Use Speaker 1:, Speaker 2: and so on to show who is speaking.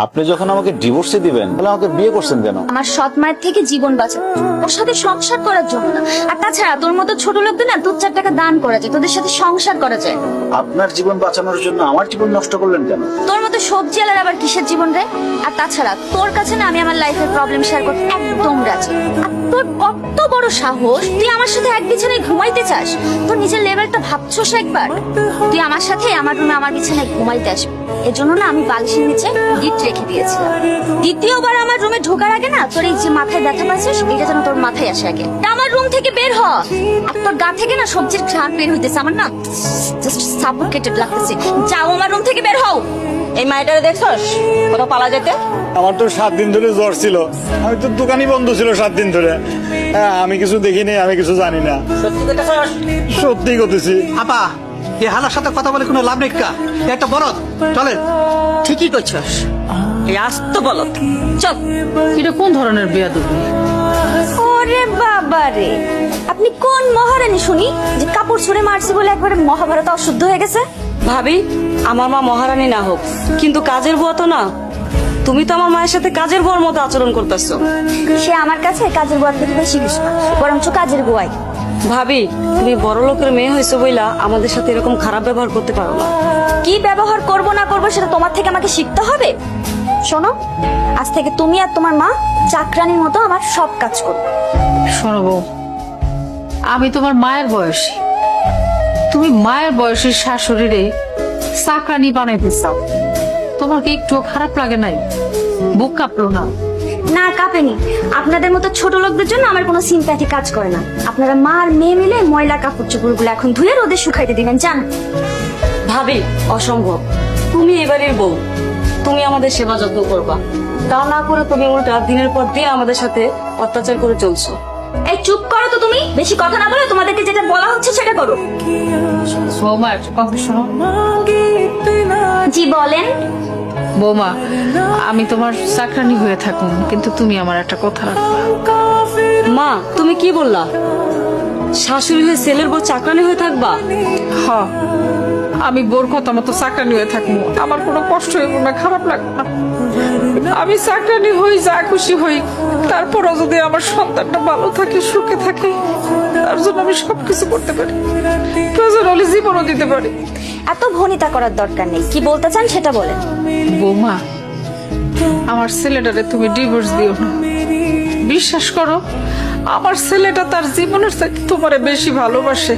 Speaker 1: আপনি যখন আমাকে ডিভোর্সে দিবেন তাহলে আমাকে বিয়ে করছেন কেন?
Speaker 2: আমার সৎ মায়ের থেকে জীবন বাঁচাতে, ওর সাথে সংসার করার জন্য না। আর তাছাড়া তোর মতো ছোট লোকদের না 2-4 টাকা দান করা যায়, তোদের সাথে সংসার করা যায়।
Speaker 1: আপনার জীবন বাঁচানোর জন্য আমার জীবন নষ্ট করলেন কেন?
Speaker 2: তোর মতো সবজি আলার আবার কিসের জীবন রে? আর তাছাড়া তোর কাছে না আমি আমার লাইফের প্রবলেম শেয়ার করতে একদম রাজি। আর তোর কত বড় সাহস, তুই আমার সাথে এক বিছানায় ঘুমাইতে চাস? তোর নিজের লেভেলটা ভাবছোস একবার? তুই আমার সাথে আমার রুমে আমার বিছানায় ঘুমাইতে আসবি, এর জন্য না আমি বালিশের নিচে গিফট রেখে দিয়েছিলাম। দ্বিতীয়বার আমার রুমে ঢোকার আগে না তোর এই যে মাথায় ব্যথা পাচ্ছিস, এটা যেন তোর মাথায় আসে আগে। আমার রুম থেকে বের হ। আর তোর গা থেকে না সবজির ঘ্রাণ বের হইতেছে, আমার না জাস্ট সাফোকেটেড লাগতেছে। যাও আমার রুম থেকে বের হও।
Speaker 3: এই মাইটারে দেখছস কোথাও পালা যেতে?
Speaker 4: আমার তো 7 দিন ধরে জ্বর ছিল, আমি তো দোকানই বন্ধ ছিল 7 দিন ধরে। আমি কিছু দেখিনি, আমি কিছু জানি না।
Speaker 3: সত্যি কইতাছস?
Speaker 4: সত্যি করতেছি।
Speaker 5: আপা, এই হালার সাথে কথা বলে কোনো লাভ নেই কা? এ একটা বলদ, চলে।
Speaker 3: ঠিকই কইছস, এই আস্ত বলত। চল।
Speaker 6: এটা কোন ধরনের বেয়াদবি?
Speaker 2: ওরে বাবা রে, আপনি কোন মহারানী শুনি যে কাপড় ছুঁড়ে মারছি বলে একবারে মহাভারত অশুদ্ধ হয়ে গেছে?
Speaker 3: ভাবি, আমার মা মহারানী না হোক, কিন্তু কাজের বুয়া তো না। তুমি তো আমার মায়ের সাথে কাজের বুয়ার মতো আচরণ করতেছো।
Speaker 2: সে আমার কাছে কাজের বুয়ার থেকে বেশি কিছু না, বরঞ্চ কাজের বুয়াই।
Speaker 3: ভাবি, তুমি বড় লোকের মেয়ে হয়েছো বইলা আমাদের সাথে এরকম খারাপ ব্যবহার করতে পারো না।
Speaker 2: কি ব্যবহার করব না করব সেটা তোমার থেকে আমাকে শিখতে হবে। শোনো, আজ থেকে তুমি আর তোমার মা চাকরানির মতো আমার সব কাজ করবে।
Speaker 6: শোনো বউ, আমি তোমার মায়ের বয়সী, তুমি মায়ের বয়সের শাশুড়িরে চাকরানি বানাইতে চাও, তোমার কি একটু খারাপ লাগে নাই? বুক কাঁপলো না?
Speaker 2: না কাঁপেনি। আপনাদের মতো ছোট লোকদের জন্য আমার কোনো সিম্প্যাথি কাজ করে না। আপনারা মা আর মেয়ে মিলে ময়লা কাপড় চোপড়গুলো এখন ধুয়ে রোদে শুকাইতে দিবেন, জান?
Speaker 3: ভাবি, অসম্ভব। তুমি এবারের বউ, তুমি আমাদের সেবা যত্ন করবা, তা না করে তুমি উল্টা দিনের পর দিন আমাদের সাথে অত্যাচার করে চলছো।
Speaker 2: এই চুপ করো তো তুমি, বেশি কথা না বলে তোমাদেরকে যেটা বলা হচ্ছে সেটা করো।
Speaker 6: বৌমা একটা কথা শোনো।
Speaker 2: জি বলেন।
Speaker 6: বৌমা, আমি তোমার চাকরানি হয়ে থাকুন, কিন্তু তুমি আমার একটা কথা রাখবা।
Speaker 3: মা, তুমি কি বললা? শাশুড়ি হয়ে ছেলের বউ চাকরানি হয়ে থাকবা?
Speaker 6: হ, আমি বোর কথা মতো চাকরানি হয়ে থাকবো, আমার কোনো কষ্ট হইব না, খারাপ লাগবে না। আমি চাকরানি হই, যা খুশি হই, তারপরও যদি আমার সন্তানটা ভালো থাকে, সুখে থাকে, তার জন্য আমি সবকিছু করতে পারি, প্রয়োজন হলে জীবনও দিতে পারি।
Speaker 2: এত ভনিতা করার দরকার নেই, কি বলতে চান সেটা বলেন।
Speaker 6: বৌমা, আমার ছেলেটারে তুমি ডিভোর্স দিও না। বিশ্বাস করো, আমার ছেলেটা তার জীবনের চাইতে তোমারে বেশি ভালোবাসে।